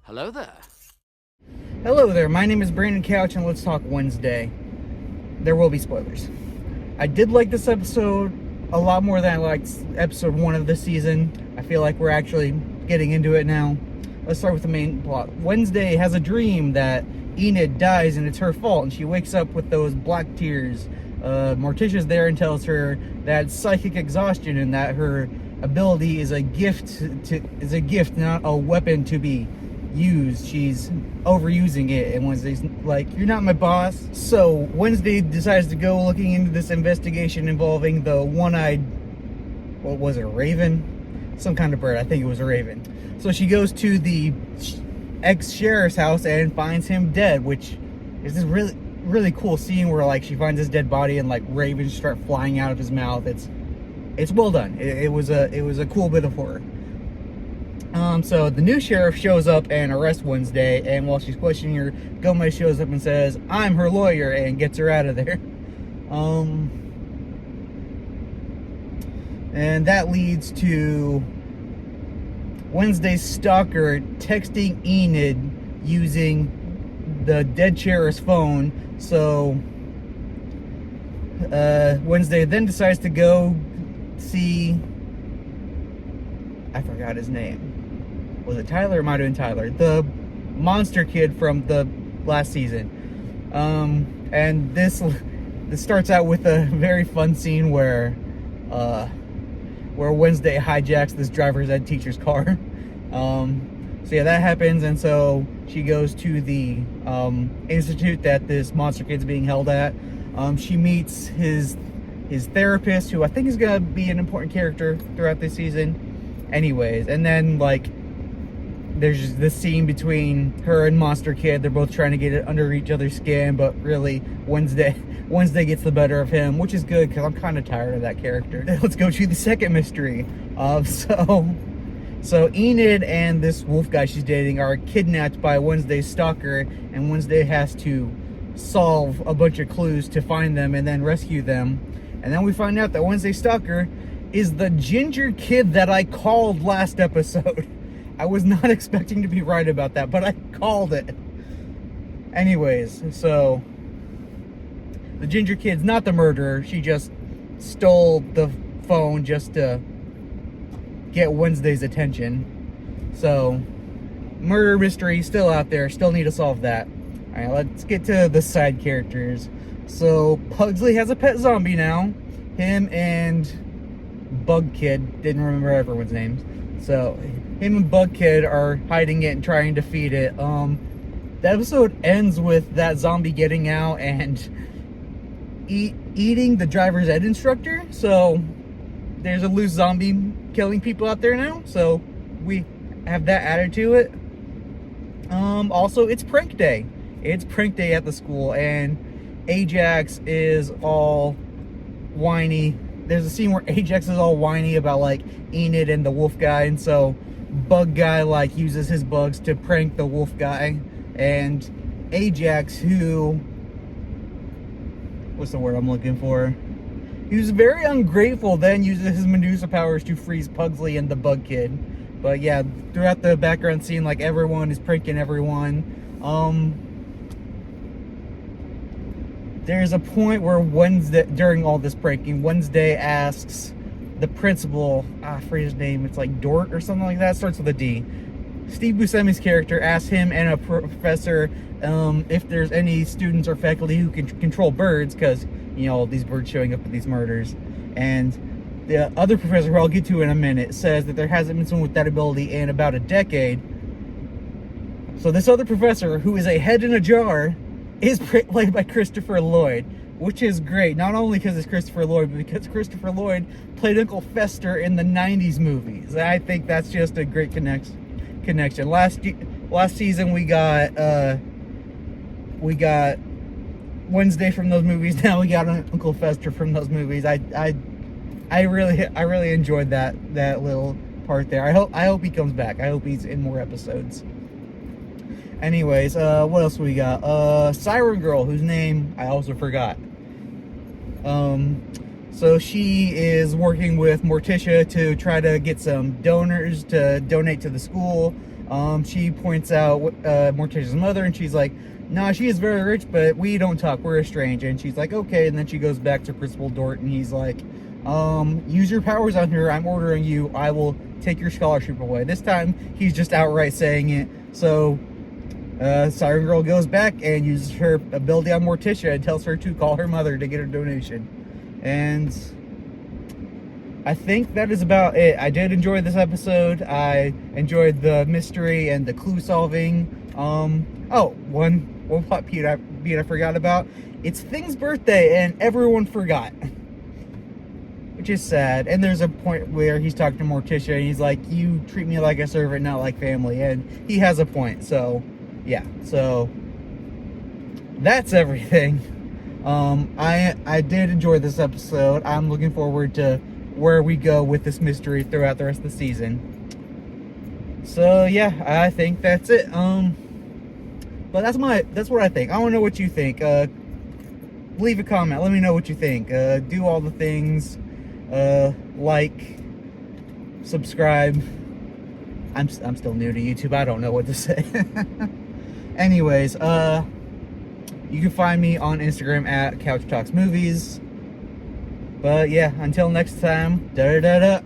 Hello there. Hello there, my name is Brandon Couch and let's talk Wednesday. There will be spoilers. I did like this episode a lot more than I liked episode 1 of this season. I feel like we're actually getting into it now. Let's start with the main plot. Wednesday has a dream that Enid dies and it's her fault, and she wakes up with those black tears. Morticia's there and tells her that it's psychic exhaustion and that her ability is a gift, not a weapon to be used. She's overusing it, and Wednesday's like, "You're not my boss." So Wednesday decides to go looking into this investigation involving the one-eyed, what was it, a raven? Some kind of bird. I think it was a raven. So she goes to the ex-sheriff's house and finds him dead, which is this really cool scene where like she finds his dead body and like ravens start flying out of his mouth. It's well done. It was a cool bit of horror. So the new sheriff shows up and arrests Wednesday, and while she's questioning her, Gomez shows up and says, "I'm her lawyer," and gets her out of there. And that leads to Wednesday's stalker texting Enid using the dead sheriff's phone. So Wednesday then decides to go see, I forgot his name. Was it Tyler? It might have been Tyler. The monster kid from the last season. And this starts out with a very fun scene where Wednesday hijacks this driver's ed teacher's car. So yeah, that happens, and so she goes to the institute that this monster kid's being held at. She meets his therapist, who I think is gonna be an important character throughout this season. Anyways, and then like there's just this scene between her and Monster Kid. They're both trying to get it under each other's skin, but really Wednesday gets the better of him, which is good because I'm kind of tired of that character. Let's go to the second mystery. So Enid and this wolf guy she's dating are kidnapped by Wednesday's stalker, and Wednesday has to solve a bunch of clues to find them and then rescue them. And then we find out that Wednesday's stalker is the ginger kid that I called last episode. I was not expecting to be right about that, but I called it. Anyways, so the ginger kid's not the murderer. She just stole the phone just to get Wednesday's attention. So murder mystery still out there. Still need to solve that. Alright, let's get to the side characters. So Pugsley has a pet zombie now. Him and Bug Kid, didn't remember everyone's names. So him and Bug Kid are hiding it and trying to feed it. The episode ends with that zombie getting out and eating the driver's ed instructor. So there's a loose zombie killing people out there now. So we have that added to it. Also, it's prank day. It's prank day at the school, and Ajax is all whiny. There's a scene where Ajax is all whiny about like Enid and the wolf guy, and so Bug Guy like uses his bugs to prank the wolf guy. And Ajax, who, what's the word I'm looking for? He was very ungrateful, then uses his Medusa powers to freeze Pugsley and the Bug Kid. But yeah, throughout the background scene, like everyone is pranking everyone. There's a point where Wednesday, during all this pranking, Wednesday asks the principal, I forget his name, it's like Dort or something like that, starts with a D. Steve Buscemi's character asks him and a professor if there's any students or faculty who can control birds, because, you know, these birds showing up at these murders. And the other professor, who I'll get to in a minute, says that there hasn't been someone with that ability in about a decade. So this other professor, who is a head in a jar, is played by Christopher Lloyd, which is great. Not only because it's Christopher Lloyd, but because Christopher Lloyd played Uncle Fester in the 90s movies. I think that's just a great connection. Last season we got Wednesday from those movies. Now we got Uncle Fester from those movies. I really enjoyed that little part there. I hope he comes back. I hope he's in more episodes. Anyways, what else we got? Siren Girl, whose name I also forgot. So she is working with Morticia to try to get some donors to donate to the school. She points out Morticia's mother, and she's like, nah, she is very rich, but we don't talk, we're estranged. And she's like, okay. And then she goes back to Principal Dort, and he's like, use your powers on her. I'm ordering you. I will take your scholarship away. This time, he's just outright saying it. So, Siren Girl goes back and uses her ability on Morticia and tells her to call her mother to get a donation. And I think that is about it. I did enjoy this episode. I enjoyed the mystery and the clue solving. One plot beat I forgot about. It's Thing's birthday and everyone forgot, which is sad. And there's a point where he's talking to Morticia and he's like, you treat me like a servant, not like family. And he has a point. So yeah, so that's everything. I did enjoy this episode. I'm looking forward to where we go with this mystery throughout the rest of the season. So yeah, I think that's it. But that's what I think. I want to know what you think. Leave a comment. Let me know what you think. Do all the things. Like, subscribe. I'm still new to YouTube. I don't know what to say. Anyways, you can find me on Instagram at Couch Talks Movies. But yeah, until next time, da da da da.